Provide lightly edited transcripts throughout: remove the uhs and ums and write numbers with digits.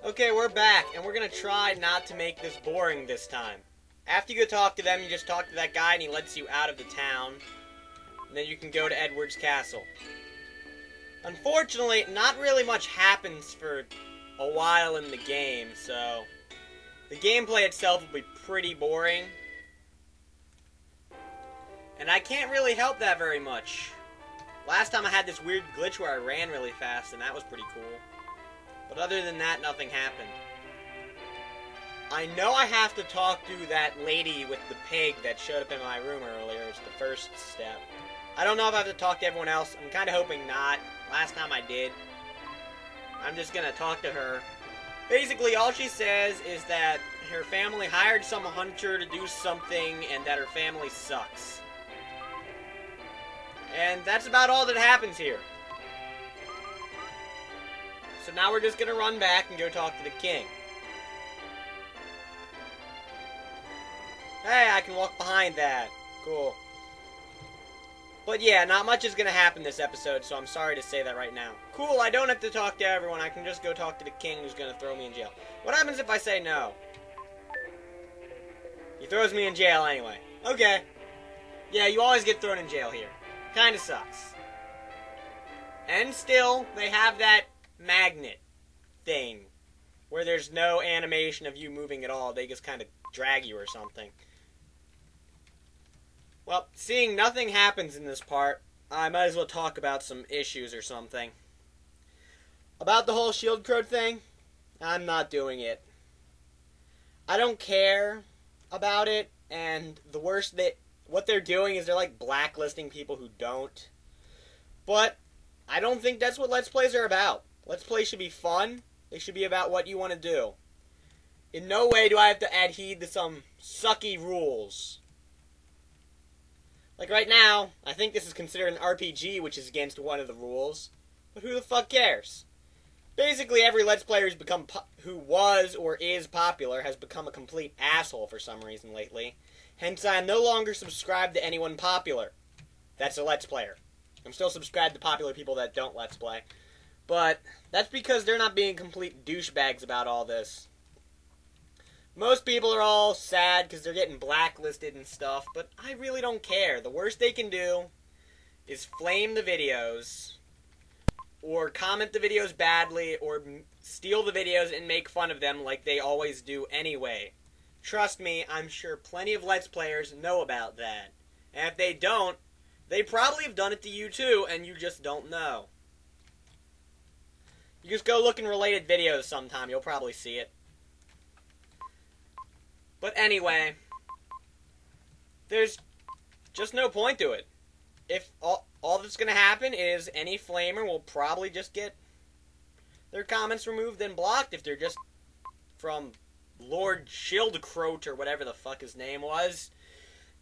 Okay, we're back, and we're gonna try not to make this boring this time. After you go talk to them, you just talk to that guy and he lets you out of the town. And then you can go to Edward's castle. Unfortunately, not really much happens for a while in the game, so the gameplay itself will be pretty boring. And I can't really help that very much. Last time I had this weird glitch where I ran really fast, and that was pretty cool. But other than that, nothing happened. I know I have to talk to that lady with the pig that showed up in my room earlier. It's the first step. I don't know if I have to talk to everyone else. I'm kind of hoping not. Last time I did. I'm just going to talk to her. Basically, all she says is that her family hired some hunter to do something and that her family sucks. And that's about all that happens here. So now we're just going to run back and go talk to the king. Hey, I can walk behind that. Cool. But yeah, not much is going to happen this episode, so I'm sorry to say that right now. Cool, I don't have to talk to everyone. I can just go talk to the king who's going to throw me in jail. What happens if I say no? He throws me in jail anyway. Okay. Yeah, you always get thrown in jail here. Kinda sucks. And still, they have that magnet thing where there's no animation of you moving at all. They just kind of drag you or something. Well, seeing nothing happens in this part, I might as well talk about some issues or something. About the whole shield crowd thing, I'm not doing it. I don't care about it, and the worst what they're doing is they're like blacklisting people who don't. But I don't think that's what Let's Plays are about. Let's Play should be fun. They should be about what you want to do. In no way do I have to adhere to some sucky rules. Like right now, I think this is considered an RPG, which is against one of the rules. But who the fuck cares? Basically, every Let's Player who was or is popular has become a complete asshole for some reason lately. Hence, I am no longer subscribed to anyone popular. That's a Let's Player. I'm still subscribed to popular people that don't Let's Play. But that's because they're not being complete douchebags about all this. Most people are all sad because they're getting blacklisted and stuff, but I really don't care. The worst they can do is flame the videos, or comment the videos badly, or steal the videos and make fun of them like they always do anyway. Trust me, I'm sure plenty of Let's Players know about that. And if they don't, they probably have done it to you too, and you just don't know. You just go look in related videos sometime, you'll probably see it. But anyway, there's just no point to it. If all that's going to happen is any flamer will probably just get their comments removed and blocked if they're just from Lord Schildkrot or whatever the fuck his name was.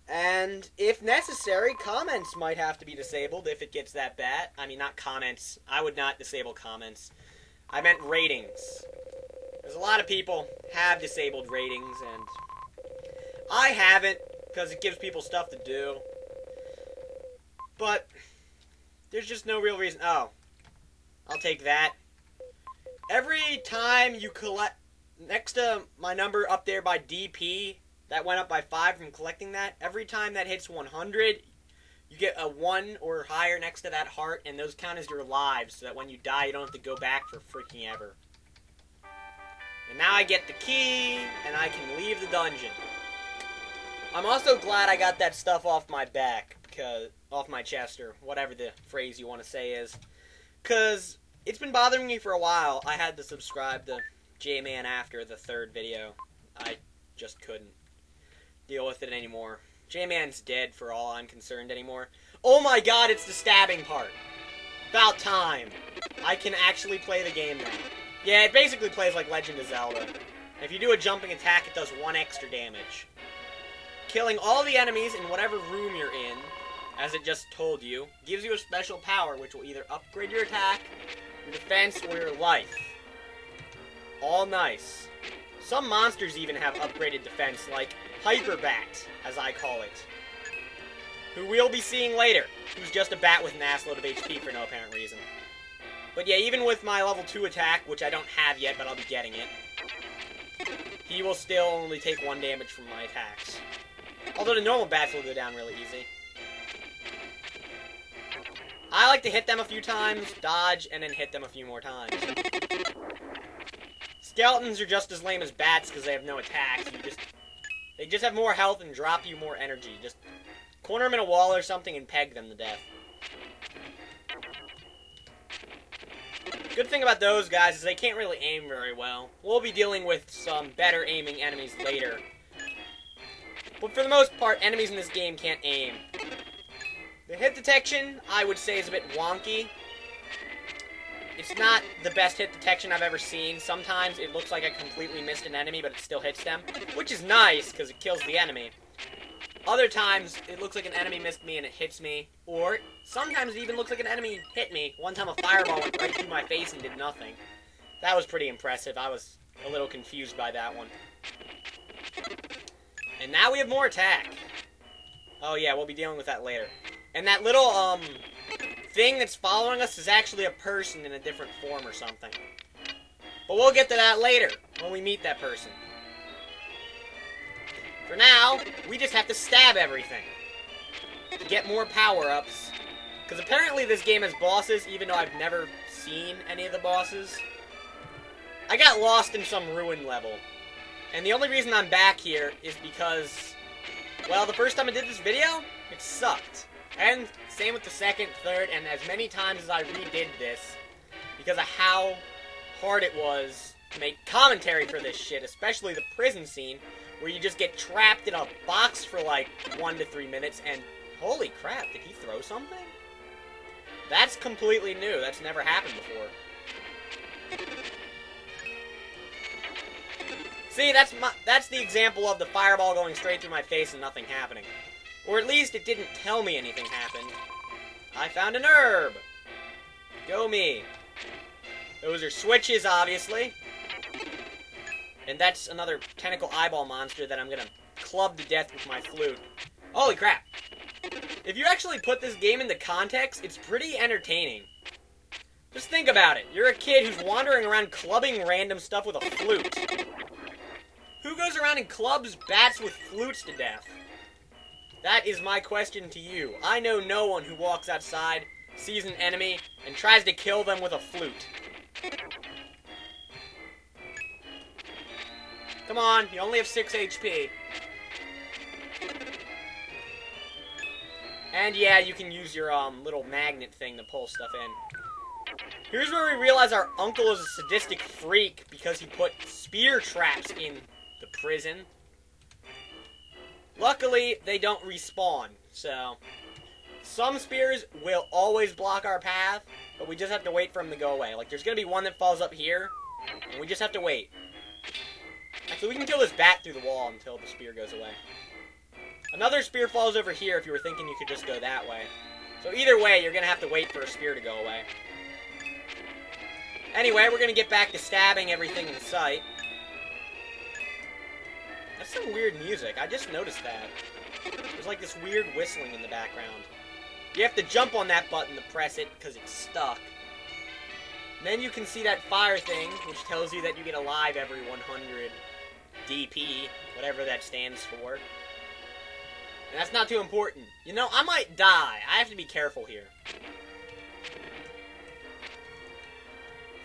And if necessary, comments might have to be disabled if it gets that bad. I mean, not comments. I would not disable comments. I meant ratings. Because a lot of people have disabled ratings, and I haven't, because it gives people stuff to do. But there's just no real reason. Oh, I'll take that. Every time you collect, next to my number up there by DP, that went up by 5 from collecting that, every time that hits 100, you get a 1 or higher next to that heart, and those count as your lives, so that when you die, you don't have to go back for freaking ever. And now I get the key, and I can leave the dungeon. I'm also glad I got that stuff off my back, off my chest, or whatever the phrase you want to say is. Because it's been bothering me for a while. I had to subscribe to J-Man after the 3rd video. I just couldn't deal with it anymore. J-Man's dead for all I'm concerned anymore. Oh my god, it's the stabbing part. About time. I can actually play the game now. Yeah, it basically plays like Legend of Zelda. If you do a jumping attack, it does 1 extra damage. Killing all the enemies in whatever room you're in, as it just told you, gives you a special power which will either upgrade your attack, your defense, or your life. All nice. Some monsters even have upgraded defense, like Hyper Bat, as I call it. Who we'll be seeing later, who's just a bat with an assload of HP for no apparent reason. But yeah, even with my level 2 attack, which I don't have yet, but I'll be getting it, he will still only take 1 damage from my attacks. Although the normal bats will go down really easy. I like to hit them a few times, dodge, and then hit them a few more times. Skeletons are just as lame as bats because they have no attacks. They just have more health and drop you more energy. Just corner them in a wall or something and peg them to death. Good thing about those guys is they can't really aim very well. We'll be dealing with some better aiming enemies later. But for the most part, enemies in this game can't aim. The hit detection, I would say, is a bit wonky. It's not the best hit detection I've ever seen. Sometimes it looks like I completely missed an enemy, but it still hits them, which is nice, because it kills the enemy. Other times, it looks like an enemy missed me and it hits me. Or, sometimes it even looks like an enemy hit me. One time a fireball went right through my face and did nothing. That was pretty impressive. I was a little confused by that one. And now we have more attack. Oh yeah, we'll be dealing with that later. And that little, thing that's following us is actually a person in a different form or something. But we'll get to that later, when we meet that person. For now, we just have to stab everything to get more power-ups. Because apparently this game has bosses, even though I've never seen any of the bosses. I got lost in some ruin level. And the only reason I'm back here is because, well, the first time I did this video, it sucked. And same with the second, third, and as many times as I redid this, because of how hard it was to make commentary for this shit, especially the prison scene, where you just get trapped in a box for like 1 to 3 minutes, and holy crap, did he throw something? That's completely new. That's never happened before. See, that's the example of the fireball going straight through my face and nothing happening. Or at least it didn't tell me anything happened. I found an herb! Go me. Those are switches, obviously. And that's another tentacle eyeball monster that I'm gonna club to death with my flute. Holy crap! If you actually put this game into context, it's pretty entertaining. Just think about it. You're a kid who's wandering around clubbing random stuff with a flute. Who goes around and clubs bats with flutes to death? That is my question to you. I know no one who walks outside, sees an enemy, and tries to kill them with a flute. Come on, you only have 6 HP. And yeah, you can use your little magnet thing to pull stuff in. Here's where we realize our uncle is a sadistic freak because he put spear traps in the prison. Luckily, they don't respawn, so some spears will always block our path, but we just have to wait for them to go away. Like, there's going to be one that falls up here, and we just have to wait. Actually, we can kill this bat through the wall until the spear goes away. Another spear falls over here if you were thinking you could just go that way. So either way, you're going to have to wait for a spear to go away. Anyway, we're going to get back to stabbing everything in sight. That's some weird music. I just noticed that. There's like this weird whistling in the background. You have to jump on that button to press it because it's stuck. Then you can see that fire thing, which tells you that you get alive every 100 DP, whatever that stands for. And that's not too important. You know, I might die. I have to be careful here.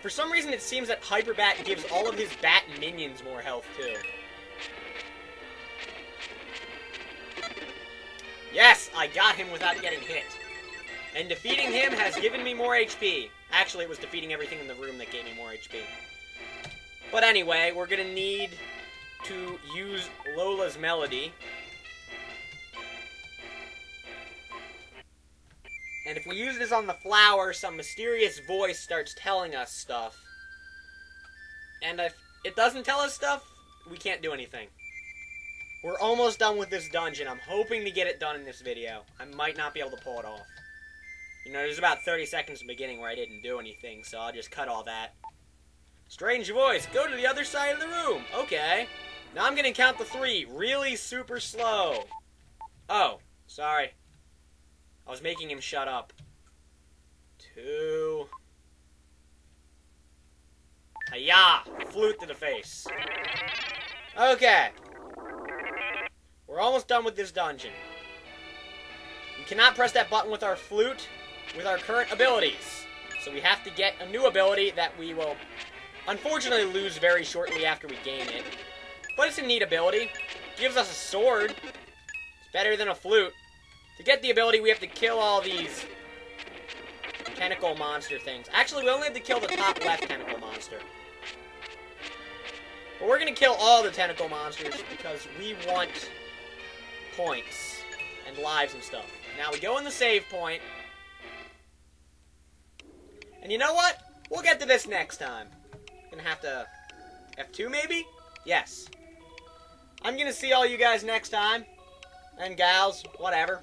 For some reason, it seems that Hyperbat gives all of his bat minions more health, too. Yes, I got him without getting hit. And defeating him has given me more HP. Actually, it was defeating everything in the room that gave me more HP. But anyway, we're gonna need to use Lola's Melody. And if we use this on the flower, some mysterious voice starts telling us stuff. And if it doesn't tell us stuff, we can't do anything. We're almost done with this dungeon. I'm hoping to get it done in this video. I might not be able to pull it off. You know, there's about 30 seconds in the beginning where I didn't do anything, so I'll just cut all that. Strange voice. Go to the other side of the room. Okay. Now I'm going to count to 3. Really super slow. Oh, sorry. I was making him shut up. 2, Hiya! Flute to the face. Okay. We're almost done with this dungeon. We cannot press that button with our flute with our current abilities. So we have to get a new ability that we will unfortunately lose very shortly after we gain it. But it's a neat ability. Gives us a sword. It's better than a flute. To get the ability, we have to kill all these tentacle monster things. Actually, we only have to kill the top left tentacle monster. But we're going to kill all the tentacle monsters because we want points and lives and stuff. Now we go in the save point. And you know what? We'll get to this next time. Gonna have to... F2 maybe? Yes. I'm gonna see all you guys next time. And gals, whatever.